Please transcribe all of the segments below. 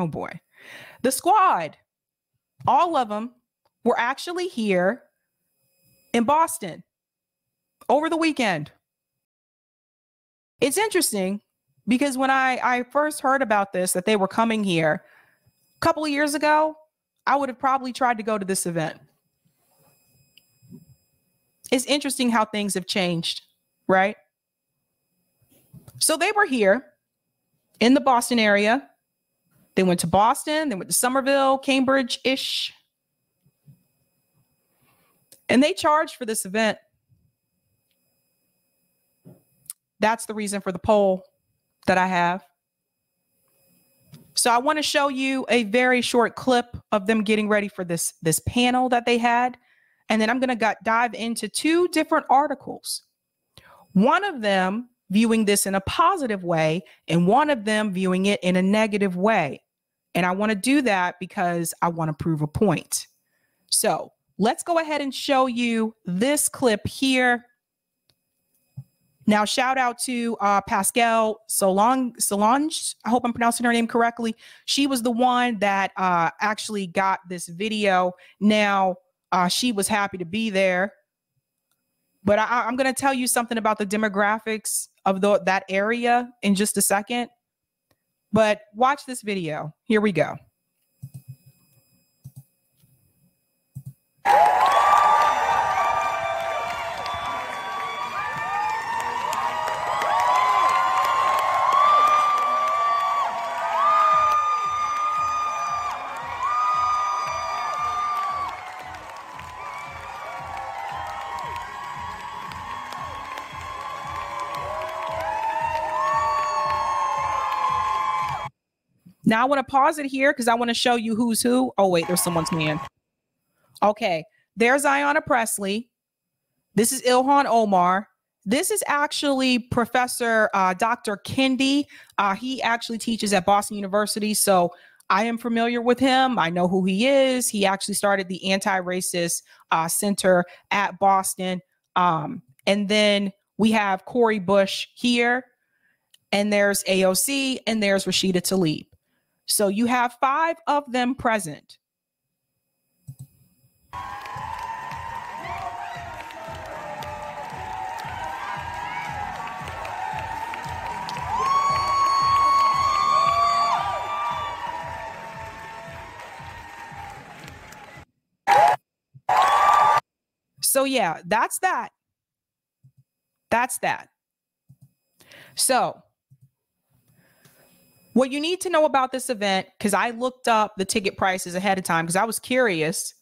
Oh boy. The squad, all of them were actually here in Boston over the weekend. It's interesting because when I first heard about this, that they were coming here a couple of years ago, I would have probably tried to go to this event. It's interesting how things have changed, right? So they were here in the Boston area. They went to Boston, they went to Somerville, Cambridge-ish. And they charged for this event. That's the reason for the poll that I have. So I want to show you a very short clip of them getting ready for this panel that they had. And then I'm going to dive into two different articles. One of them viewing this in a positive way and one of them viewing it in a negative way. And I want to do that because I want to prove a point. So let's go ahead and show you this clip here. Now, shout out to Pascal Solange. I hope I'm pronouncing her name correctly. She was the one that actually got this video. Now, she was happy to be there. But I'm going to tell you something about the demographics of that area in just a second. But watch this video. Here we go. Now I want to pause it here because I want to show you who's who. Oh, wait, there's someone's hand. Okay, there's Ayanna Presley. This is Ilhan Omar. This is actually Professor Dr. Kendi. He actually teaches at Boston University, so I am familiar with him. I know who he is. He actually started the Anti-Racist Center at Boston. And then we have Cori Bush here, and there's AOC, and there's Rashida Tlaib. So you have 5 of them present. So yeah, that's that. That's that. So what you need to know about this event, because I looked up the ticket prices ahead of time because I was curious.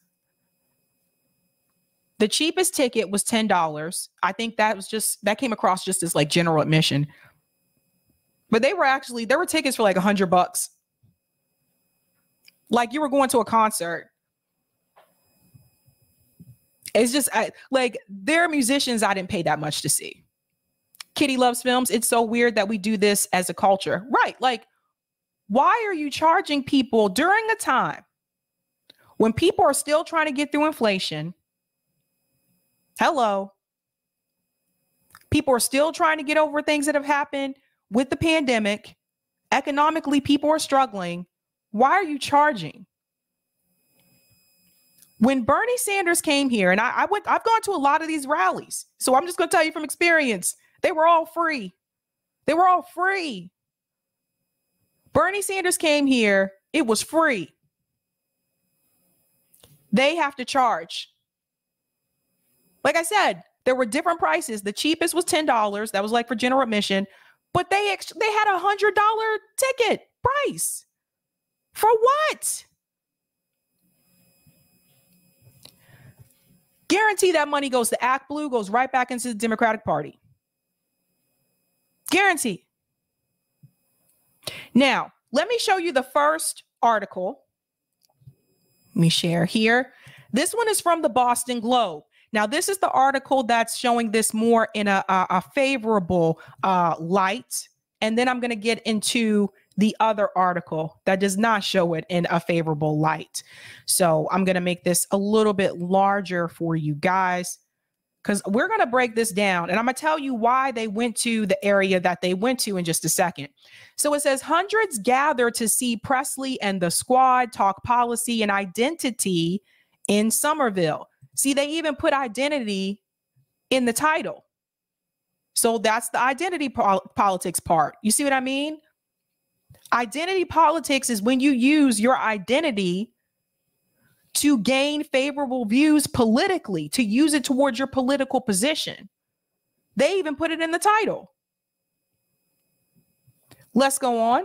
The cheapest ticket was $10. I think that came across just as like general admission. But there were tickets for like $100. Like you were going to a concert. It's just like there are musicians I didn't pay that much to see. Kitty loves films. It's so weird that we do this as a culture. Right. Like, why are you charging people during a time when people are still trying to get through inflation? Hello. People are still trying to get over things that have happened with the pandemic. Economically, people are struggling. Why are you charging? When Bernie Sanders came here, and I've gone to a lot of these rallies, so I'm just going to tell you from experience, they were all free. They were all free. Bernie Sanders came here, it was free. They have to charge. Like I said, there were different prices. The cheapest was $10. That was like for general admission, but they had $100 ticket price. For what? Guarantee that money goes to Act Blue, goes right back into the Democratic Party. Guarantee. Now, let me show you the first article. Let me share here. This one is from the Boston Globe. Now, this is the article that's showing this more in a favorable light. And then I'm going to get into the other article that does not show it in a favorable light. So I'm going to make this a little bit larger for you guys. because we're going to break this down. And I'm going to tell you why they went to the area that they went to in just a second. So it says hundreds gathered to see Presley and the squad talk policy and identity in Somerville. See, they even put identity in the title. So that's the identity politics part. You see what I mean? Identity politics is when you use your identity to gain favorable views politically, to use it towards your political position. They even put it in the title. Let's go on.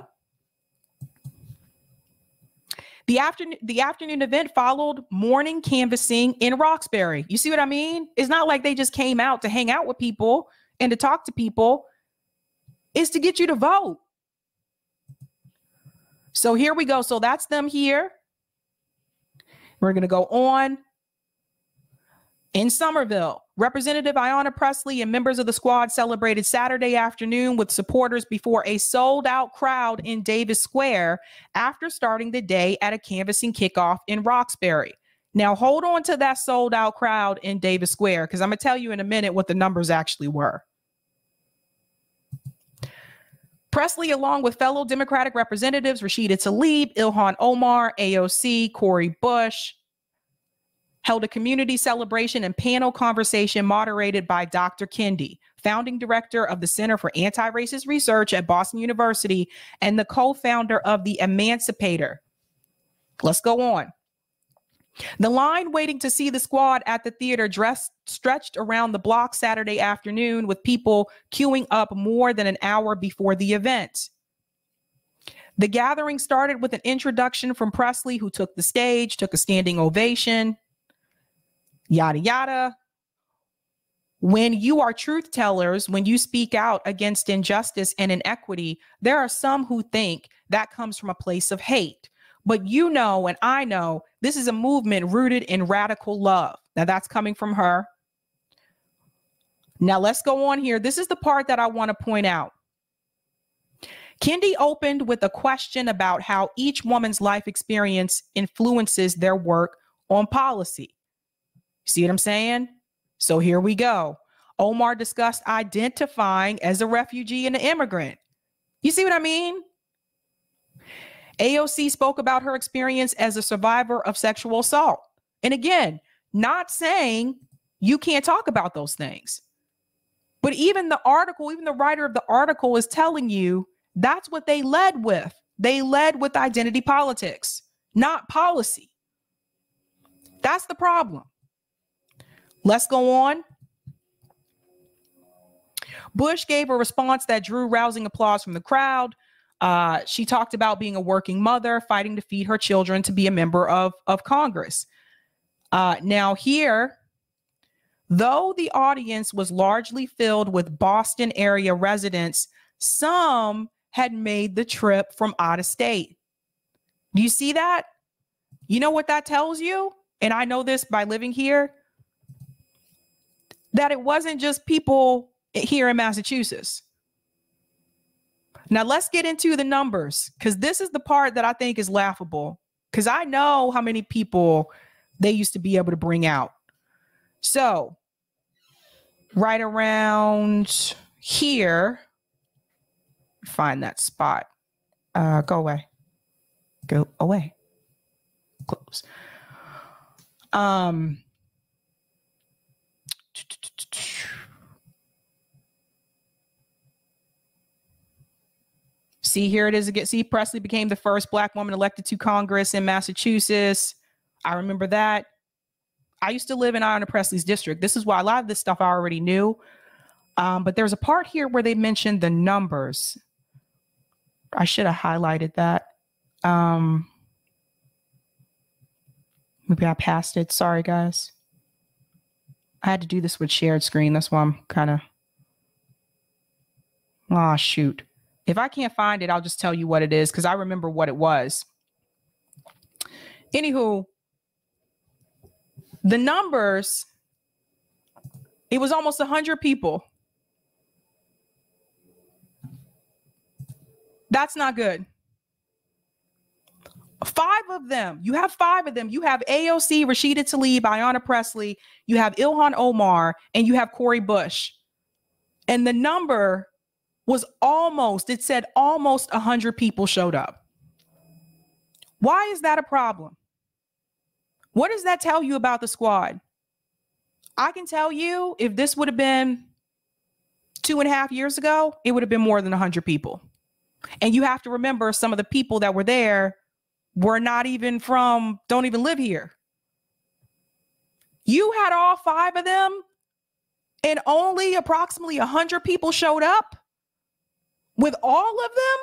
The afternoon event followed morning canvassing in Roxbury. You see what I mean? It's not like they just came out to hang out with people and to talk to people. It's to get you to vote. So here we go. So that's them here. We're going to go on. In Somerville, Representative Ayanna Presley and members of the squad celebrated Saturday afternoon with supporters before a sold-out crowd in Davis Square after starting the day at a canvassing kickoff in Roxbury. Now, hold on to that sold-out crowd in Davis Square, because I'm going to tell you in a minute what the numbers actually were. Presley, along with fellow Democratic representatives Rashida Tlaib, Ilhan Omar, AOC, Cori Bush, held a community celebration and panel conversation moderated by Dr. Kendi, founding director of the Center for Anti-Racist Research at Boston University and the co-founder of The Emancipator. Let's go on. The line waiting to see the squad at the theater stretched around the block Saturday afternoon, with people queuing up more than an hour before the event. The gathering started with an introduction from Presley, who took the stage, took a standing ovation, yada, yada. When you are truth tellers, when you speak out against injustice and inequity, there are some who think that comes from a place of hate. But you know, and I know, this is a movement rooted in radical love. Now that's coming from her. Now let's go on here. This is the part that I want to point out. Kendi opened with a question about how each woman's life experience influences their work on policy. See what I'm saying? So here we go. Omar discussed identifying as a refugee and an immigrant. You see what I mean? AOC spoke about her experience as a survivor of sexual assault. And again, not saying you can't talk about those things. But even the article, even the writer of the article is telling you that's what they led with. They led with identity politics, not policy. That's the problem. Let's go on. Bush gave a response that drew rousing applause from the crowd. She talked about being a working mother, fighting to feed her children, to be a member of Congress. Now here, though the audience was largely filled with Boston area residents, some had made the trip from out of state. Do you see that? You know what that tells you? And I know this by living here, that it wasn't just people here in Massachusetts. Now let's get into the numbers, because this is the part that I think is laughable, because I know how many people they used to be able to bring out. So right around here, find that spot. Go away. Go away. Close. See, here it is again. See, Presley became the first Black woman elected to Congress in Massachusetts. I remember that. I used to live in Ayanna Presley's district. This is why a lot of this stuff I already knew. But there's a part here where they mentioned the numbers. I should have highlighted that. Maybe I passed it. Sorry, guys. I had to do this with shared screen. That's why I'm kind of... Oh, shoot. If I can't find it, I'll just tell you what it is, because I remember what it was. Anywho, the numbers, it was almost 100 people. That's not good. 5 of them. You have 5 of them. You have AOC, Rashida Tlaib, Ayanna Pressley, you have Ilhan Omar, and you have Cori Bush. And the number was almost, it said almost 100 people showed up. Why is that a problem? What does that tell you about the squad? I can tell you, if this would have been 2.5 years ago, it would have been more than 100 people. And you have to remember, some of the people that were there were not even from, don't even live here. You had all 5 of them and only approximately 100 people showed up with all of them?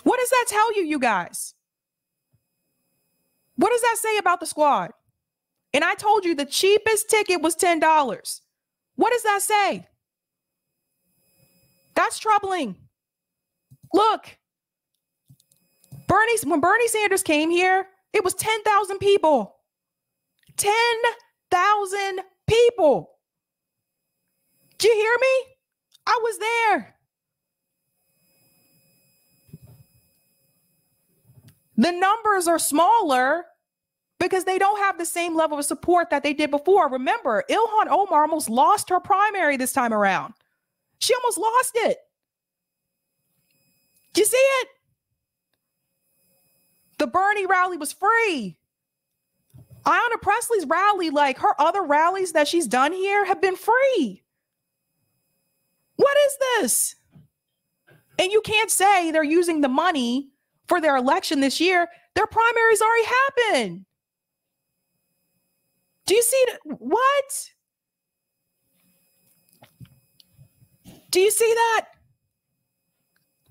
What does that tell you, you guys? What does that say about the squad? And I told you the cheapest ticket was $10. What does that say? That's troubling. Look, when Bernie Sanders came here, it was 10,000 people. 10,000 people. Did you hear me? I was there. The numbers are smaller because they don't have the same level of support that they did before. Remember, Ilhan Omar almost lost her primary this time around. She almost lost it. Did you see it? The Bernie rally was free. Ayanna Pressley's rally, like her other rallies that she's done here, have been free. What is this? And you can't say they're using the money for their election this year. Their primaries already happened. Do you see that? What? Do you see that?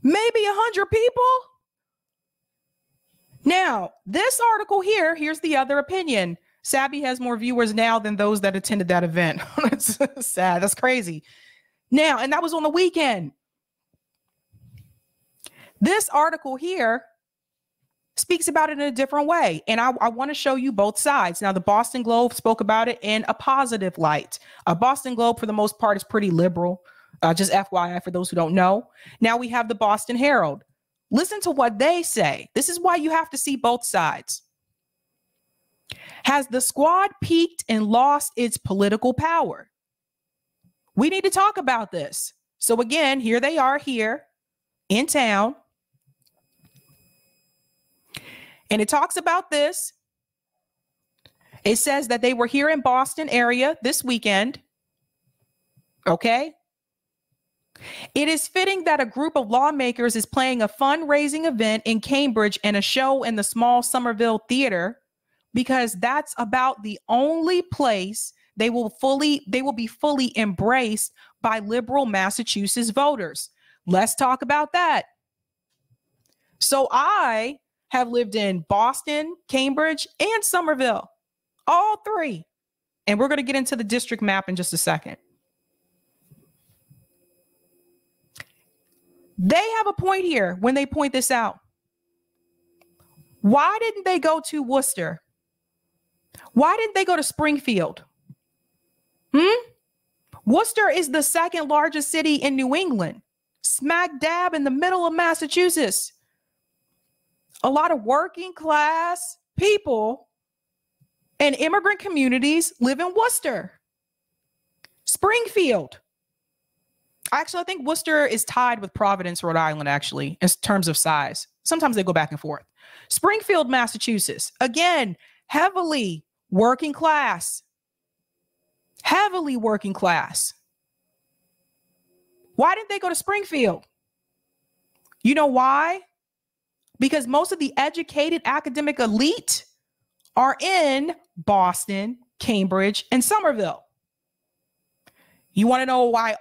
Maybe 100 people. Now, this article here, here's the other opinion. Sabby has more viewers now than those that attended that event. That's sad. That's crazy. Now, and that was on the weekend. This article here speaks about it in a different way. And I want to show you both sides. Now, the Boston Globe spoke about it in a positive light. Boston Globe, for the most part, is pretty liberal. Just FYI for those who don't know. Now we have the Boston Herald. Listen to what they say. This is why you have to see both sides. Has the squad peaked and lost its political power? We need to talk about this. So again, here they are here in town. And it talks about this. It says that they were here in Boston area this weekend. Okay. It is fitting that a group of lawmakers is playing a fundraising event in Cambridge and a show in the small Somerville Theater, because that's about the only place they will be fully embraced by liberal Massachusetts voters. Let's talk about that. So I have lived in Boston, Cambridge, and Somerville, all 3. And we're going to get into the district map in just a second. They have a point here when they point this out. Why didn't they go to Worcester? Why didn't they go to Springfield? Worcester is the 2nd largest city in New England, smack dab in the middle of Massachusetts. A lot of working class people and immigrant communities live in Worcester. Springfield. Actually, I think Worcester is tied with Providence, Rhode Island, actually, in terms of size. Sometimes they go back and forth. Springfield, Massachusetts. Again, heavily working class. Heavily working class. Why didn't they go to Springfield? You know why? Because most of the educated academic elite are in Boston, Cambridge, and Somerville. You want to know why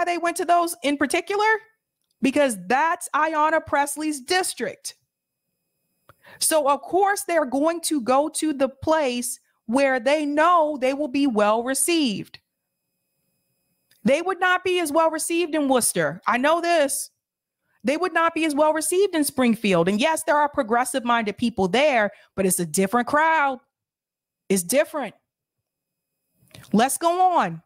they went to those in particular? Because that's Ayanna Pressley's district. So of course they're going to go to the place where they know they will be well received. They would not be as well received in Worcester. I know this. They would not be as well received in Springfield. And yes, there are progressive minded people there, but it's a different crowd. It's different. Let's go on.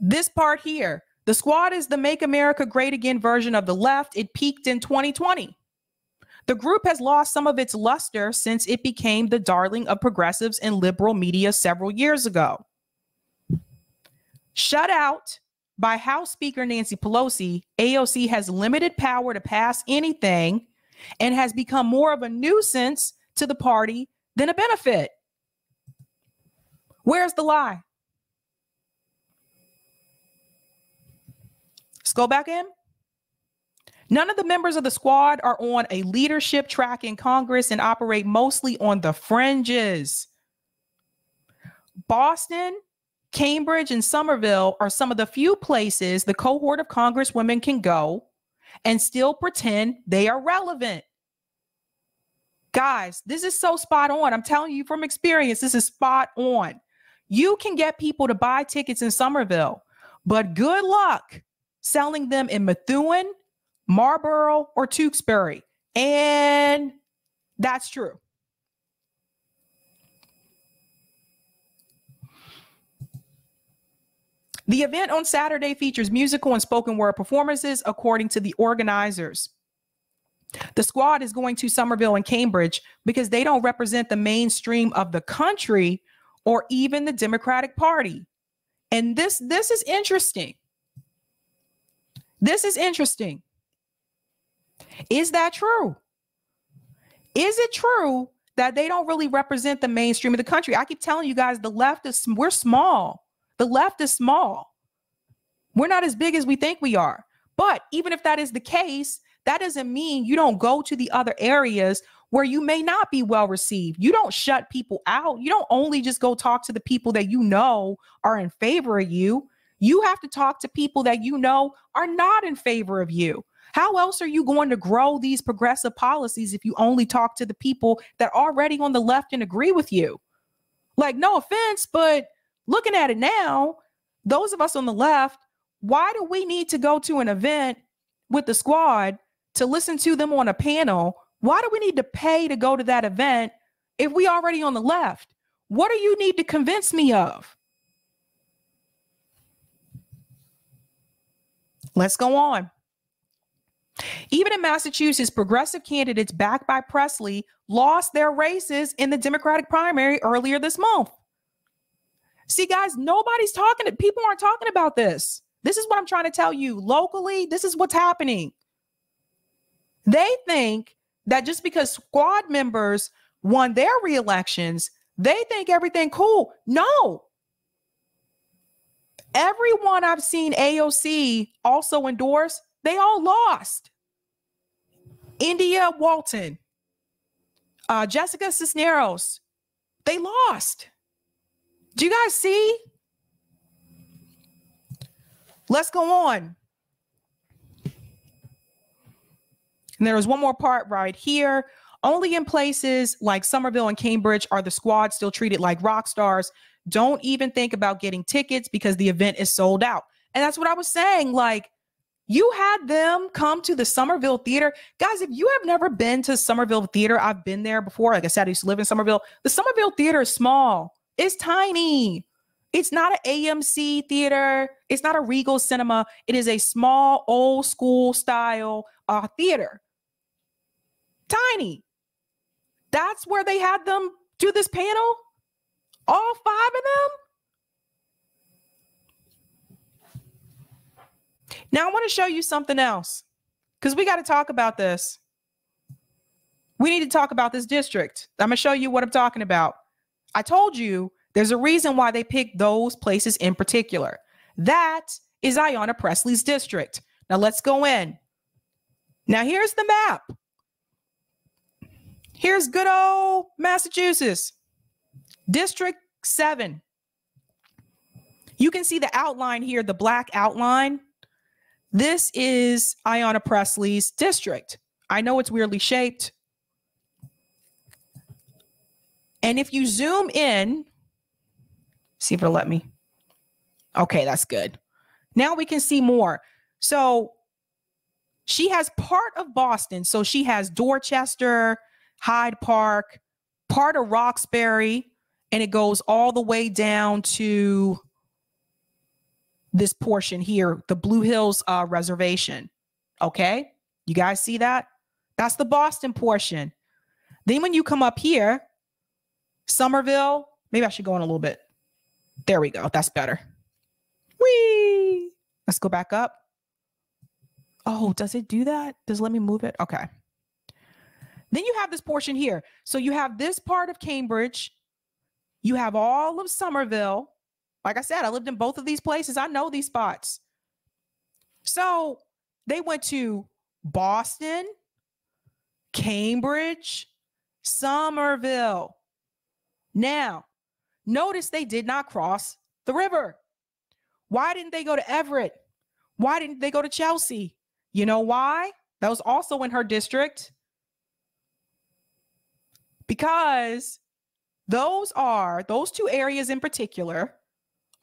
This part here, The squad is the Make America Great Again version of the left. It peaked in 2020. The group has lost some of its luster since it became the darling of progressives and liberal media several years ago. Shut out by House Speaker Nancy Pelosi, AOC has limited power to pass anything and has become more of a nuisance to the party than a benefit. Where's the lie? Let's go back in. None of the members of the squad are on a leadership track in Congress and operate mostly on the fringes. Boston, Cambridge, and Somerville are some of the few places the cohort of congresswomen can go and still pretend they are relevant. Guys, this is so spot on. I'm telling you from experience, this is spot on. You can get people to buy tickets in Somerville, but good luck selling them in Methuen, Marlborough, or Tewksbury. And that's true. The event on Saturday features musical and spoken word performances, according to the organizers. The squad is going to Somerville and Cambridge because they don't represent the mainstream of the country or even the Democratic Party. And this is interesting. This is interesting. Is that true? Is it true that they don't really represent the mainstream of the country? I keep telling you guys, the left is, we're small. The left is small. We're not as big as we think we are. But even if that is the case, that doesn't mean you don't go to the other areas where you may not be well received. You don't shut people out. You don't only just go talk to the people that you know are in favor of you. You have to talk to people that you know are not in favor of you. How else are you going to grow these progressive policies if you only talk to the people that are already on the left and agree with you? Like, no offense, but looking at it now, those of us on the left, why do we need to go to an event with the squad to listen to them on a panel? Why do we need to pay to go to that event if we already on the left? What do you need to convince me of? Let's go on. Even in Massachusetts, progressive candidates backed by Presley lost their races in the Democratic primary earlier this month. See, guys, nobody's talking. People aren't talking about this. This is what I'm trying to tell you. Locally, this is what's happening. They think that just because squad members won their re-elections, they think everything cool. No. Everyone I've seen AOC also endorse, they all lost. India Walton, Jessica Cisneros, they lost. Do you guys see? Let's go on. And there was one more part right here. Only in places like Somerville and Cambridge are the squad still treated like rock stars. Don't even think about getting tickets because the event is sold out. And that's what I was saying. Like, you had them come to the Somerville Theater. Guys, if you have never been to Somerville Theater, I've been there before. Like I said, I used to live in Somerville. The Somerville Theater is small. It's tiny. It's not an AMC theater. It's not a Regal Cinema. It is a small, old school style theater. Tiny. That's where they had them do this panel? All 5 of them? Now I want to show you something else because we got to talk about this. We need to talk about this district. I'm going to show you what I'm talking about. I told you there's a reason why they picked those places in particular. That is Ayanna Pressley's district. Now let's go in. Now here's the map. Here's good old Massachusetts. District 7. You can see the outline here, the black outline. This is Ayanna Pressley's district. I know it's weirdly shaped. And if you zoom in, see if it'll let me. Okay, that's good. Now we can see more. So she has part of Boston. So she has Dorchester, Hyde Park, part of Roxbury, and it goes all the way down to this portion here, the Blue Hills Reservation. Okay, you guys see that? That's the Boston portion. Then when you come up here, Somerville, maybe I should go in a little bit. There we go. That's better. Whee! Let's go back up. Oh, does it do that? Does it let me move it? Okay. Then you have this portion here. So you have this part of Cambridge. You have all of Somerville. Like I said, I lived in both of these places. I know these spots. So they went to Boston, Cambridge, Somerville. Now, notice they did not cross the river. Why didn't they go to Everett? Why didn't they go to Chelsea? You know why? That was also in her district. Because those two areas in particular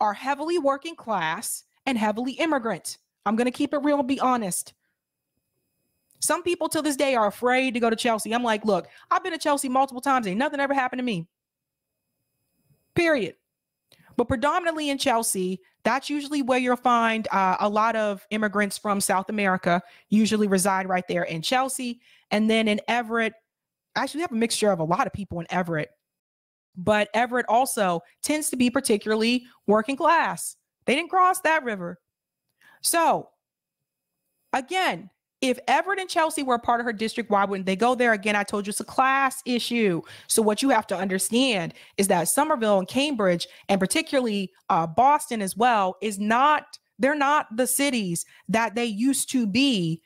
are heavily working class and heavily immigrant. I'm going to keep it real and be honest. Some people to this day are afraid to go to Chelsea. I'm like, look, I've been to Chelsea multiple times. Ain't nothing ever happened to me. Period. But predominantly in Chelsea, that's usually where you'll find a lot of immigrants from South America usually reside right there in Chelsea. And then in Everett, actually we have a mixture of a lot of people in Everett. But Everett also tends to be particularly working class. They didn't cross that river. So again, if Everett and Chelsea were a part of her district, why wouldn't they go there? Again, I told you it's a class issue. So what you have to understand is that Somerville and Cambridge, and particularly Boston as well, they're not the cities that they used to be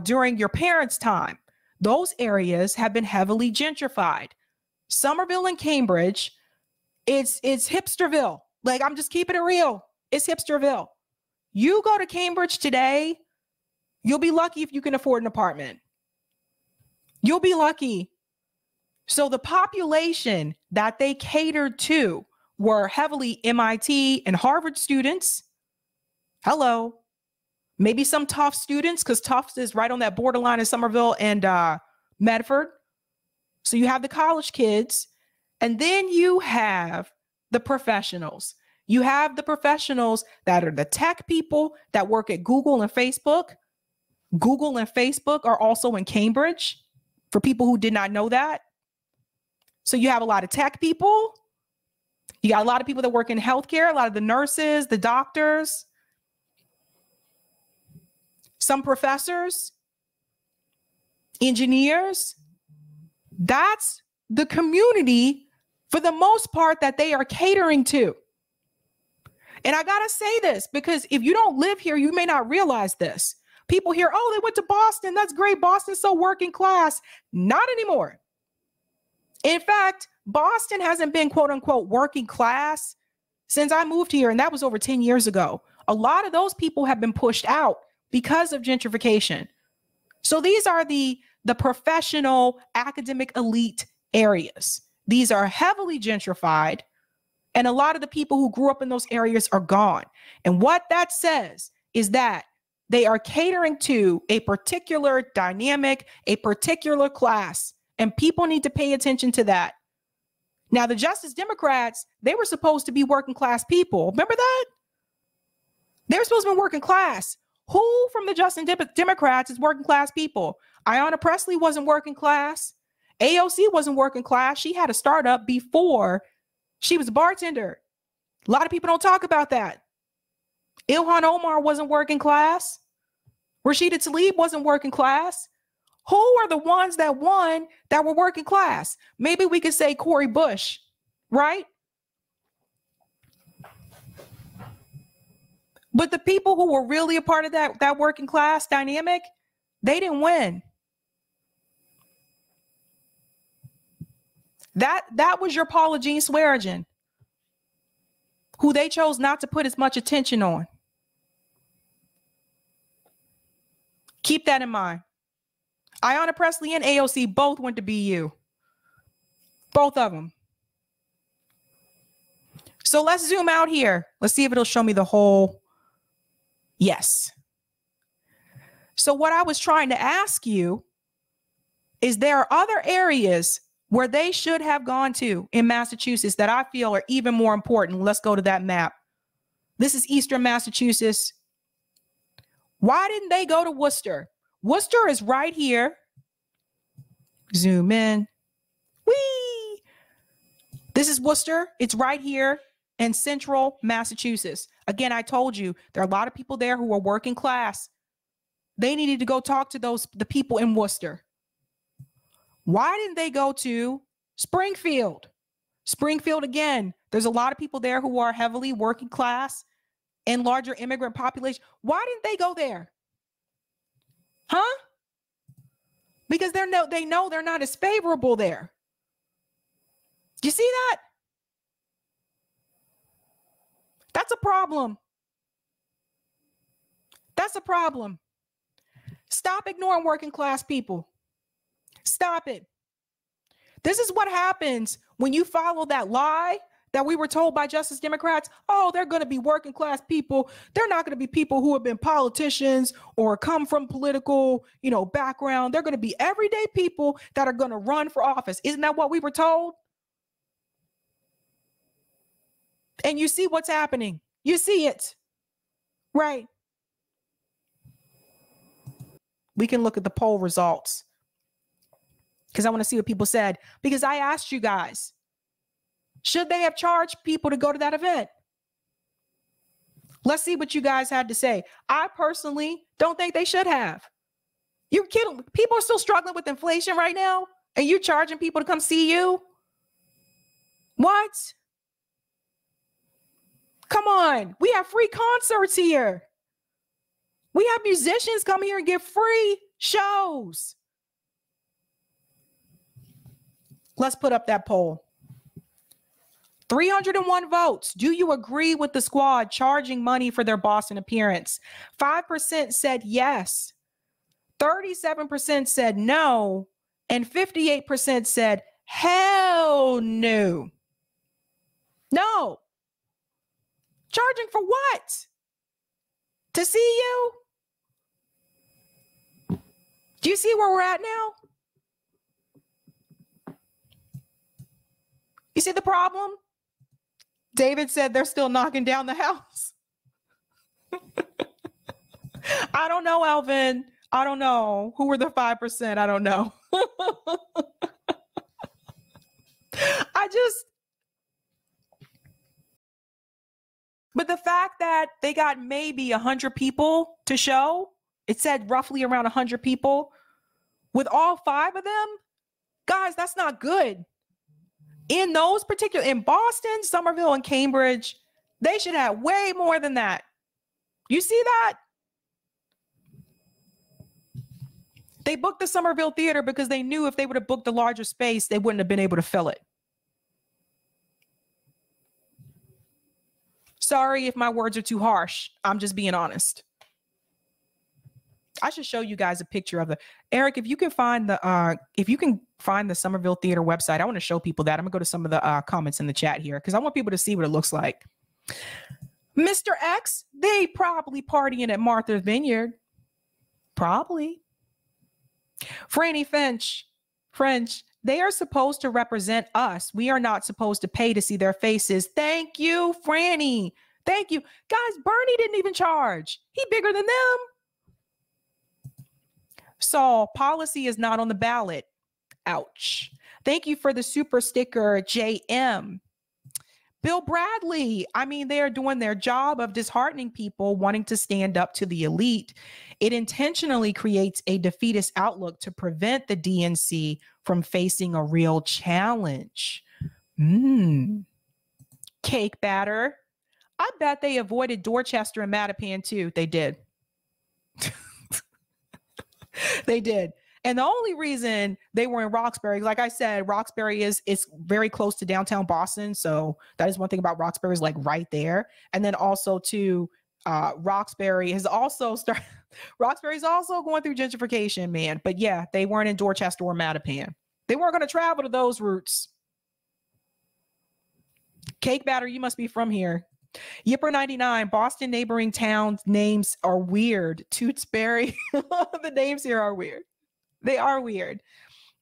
during your parents' time. Those areas have been heavily gentrified. Somerville and Cambridge, it's hipsterville. Like, I'm just keeping it real. It's hipsterville. You go to Cambridge today, you'll be lucky if you can afford an apartment. You'll be lucky. So the population that they catered to were heavily MIT and Harvard students. Hello. Maybe some Tufts students, because Tufts is right on that borderline in Somerville and Medford. So you have the college kids, and then you have the professionals. You have the professionals that are the tech people that work at Google and Facebook. Google and Facebook are also in Cambridge, for people who did not know that. So you have a lot of tech people. You got a lot of people that work in healthcare, a lot of the nurses, the doctors, some professors, engineers. That's the community, for the most part, that they are catering to. And I got to say this, because if you don't live here, you may not realize this. People hear, oh, they went to Boston. That's great. Boston's so working class. Not anymore. In fact, Boston hasn't been, quote unquote, working class since I moved here. And that was over 10 years ago. A lot of those people have been pushed out because of gentrification. So these are the professional academic elite areas. These are heavily gentrified. And a lot of the people who grew up in those areas are gone. And what that says is that they are catering to a particular dynamic, a particular class, and people need to pay attention to that. Now, the Justice Democrats, they were supposed to be working class people. Remember that? They were supposed to be working class. Who from the Justice Democrats is working class people? Ayanna Pressley wasn't working class. AOC wasn't working class. She had a startup before she was a bartender. A lot of people don't talk about that. Ilhan Omar wasn't working class. Rashida Tlaib wasn't working class. Who are the ones that won that were working class? Maybe we could say Cori Bush, right? But the people who were really a part of that working class dynamic, they didn't win. That was your Paula Jean Swearengin, who they chose not to put as much attention on. Keep that in mind. Ayanna Pressley and AOC both went to BU. Both of them. So let's zoom out here. Let's see if it'll show me the whole. Yes. So what I was trying to ask you is, there are other areas where they should have gone to in Massachusetts that I feel are even more important. Let's go to that map. This is Eastern Massachusetts. Why didn't they go to Worcester? Worcester is right here. Zoom in. Whee! This is Worcester. It's right here in central Massachusetts. Again, I told you, there are a lot of people there who are working class. They needed to go talk to the people in Worcester. Why didn't they go to Springfield? Springfield, again, there's a lot of people there who are heavily working class and larger immigrant population. Why didn't they go there? Huh? Because they know they're not as favorable there. Do you see that? That's a problem. That's a problem. Stop ignoring working class people. Stop it. This is what happens when you follow that lie that we were told by Justice Democrats. Oh, they're going to be working class people. They're not going to be people who have been politicians or come from political, background. They're going to be everyday people that are going to run for office. Isn't that what we were told? And you see what's happening. You see it. Right. We can look at the poll results because I want to see what people said. Because I asked you guys, should they have charged people to go to that event? Let's see what you guys had to say. I personally don't think they should have. You're kidding. People are still struggling with inflation right now, and you're charging people to come see you? What? Come on. We have free concerts here. We have musicians come here and give free shows. Let's put up that poll. 301 votes. Do you agree with the squad charging money for their Boston appearance? 5% said yes. 37% said no. And 58% said hell no. No. Charging for what? To see you? Do you see where we're at now? You see the problem? David said they're still knocking down the house. I don't know, Alvin. I don't know. Who were the 5%? I don't know. But the fact that they got maybe 100 people to show, it said roughly around 100 people, with all 5 of them, guys, that's not good. In those particular, in Boston, Somerville, and Cambridge, they should have way more than that. You see that? They booked the Somerville Theater because they knew if they would have booked the larger space, they wouldn't have been able to fill it. Sorry if my words are too harsh. I'm just being honest. I should show you guys a picture of the Eric. If you can find the Somerville Theater website, I want to show people that. I'm gonna go to some of the comments in the chat here because I want people to see what it looks like. Mr. X, they probably partying at Martha's Vineyard. Probably. Franny French, they are supposed to represent us. We are not supposed to pay to see their faces. Thank you, Franny. Thank you. Guys, Bernie didn't even charge. He bigger than them. So policy is not on the ballot. Ouch. Thank you for the super sticker, JM. Bill Bradley, I mean, they are doing their job of disheartening people wanting to stand up to the elite. It intentionally creates a defeatist outlook to prevent the DNC from facing a real challenge. Cake batter. I bet they avoided Dorchester and Mattapan too. They did. They did. And the only reason they were in Roxbury, like I said, Roxbury is very close to downtown Boston. So that is one thing about Roxbury, is like right there. And then also too, Roxbury is also Roxbury's also going through gentrification, man. But yeah, they weren't in Dorchester or Mattapan. They weren't going to travel to those routes. Cake batter, you must be from here. Yipper 99, Boston neighboring towns names are weird. Tewksbury, the names here are weird. They are weird.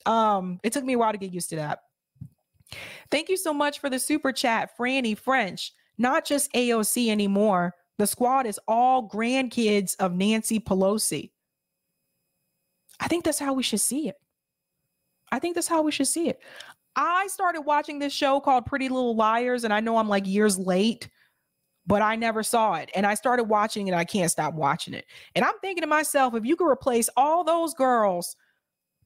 It took me a while to get used to that. Thank you so much for the super chat, Franny French. not just AOC anymore. The squad is all grandkids of Nancy Pelosi. I think that's how we should see it. I think that's how we should see it. I started watching this show called Pretty Little Liars, and I know I'm like years late, but I never saw it. And I started watching it. I can't stop watching it. And I'm thinking to myself, if you could replace all those girls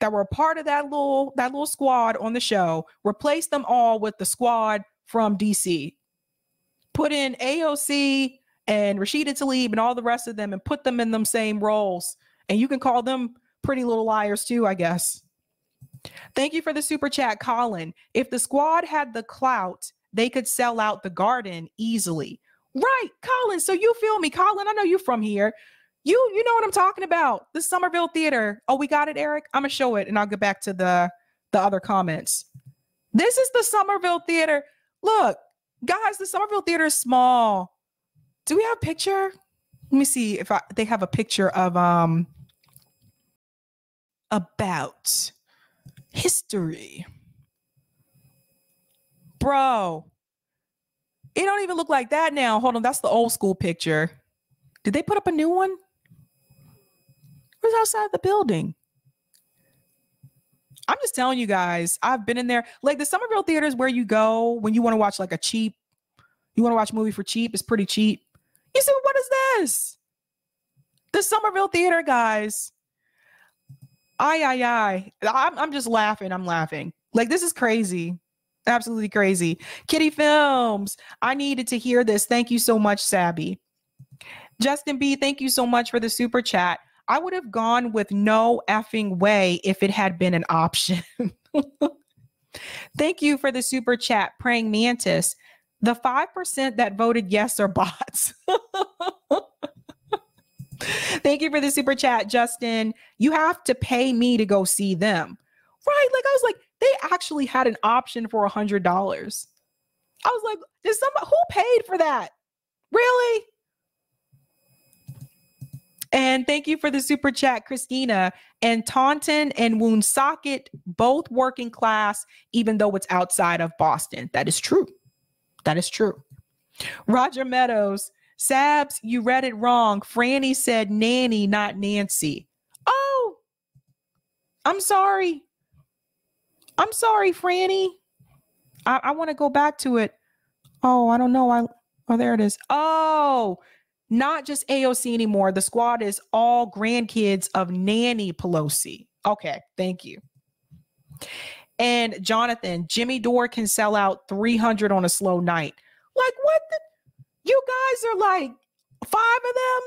that were a part of that little squad on the show, replace them all with the squad from DC, put in AOC and Rashida Tlaib and all the rest of them and put them in them same roles. And you can call them Pretty Little Liars too, I guess. Thank you for the super chat, Colin. If the squad had the clout, they could sell out the Garden easily. Right, Colin. So you feel me, Colin? I know you're from here. You know what I'm talking about. The Somerville Theater. Oh, we got it, Eric. I'm gonna show it, and I'll get back to the other comments. This is the Somerville Theater. Look, guys, the Somerville Theater is small. Do we have a picture? Let me see if they have a picture of about history. Bro, it don't even look like that now. Hold on, that's the old school picture. Did they put up a new one? Where's outside the building? I'm just telling you guys, I've been in there. Like the Somerville Theater is where you go when you want to watch like you want to watch a movie for cheap. It's pretty cheap. You say, what is this? The Somerville Theater, guys. I'm just laughing. I'm laughing. Like, this is crazy. Absolutely crazy. Kitty Films. I needed to hear this. Thank you so much, Sabby. Justin B, thank you so much for the super chat. I would have gone with no effing way if it had been an option. Thank you for the super chat, Praying Mantis. The 5% that voted yes are bots. Thank you for the super chat, Justin. You have to pay me to go see them. Right? Like, I was like, they actually had an option for $100. I was like, who paid for that? Really? And thank you for the super chat, Christina. And Taunton and Woonsocket, both working class, even though it's outside of Boston. That is true. That is true. Roger Meadows, Sabs, you read it wrong. Franny said nanny, not Nancy. Oh, I'm sorry. I'm sorry, Franny. I want to go back to it. Oh, I don't know. Oh, there it is. Oh, not just AOC anymore. The squad is all grandkids of Nanny Pelosi. Okay, thank you. And Jonathan, Jimmy Dore can sell out 300 on a slow night. Like, what? You guys are like 5 of them?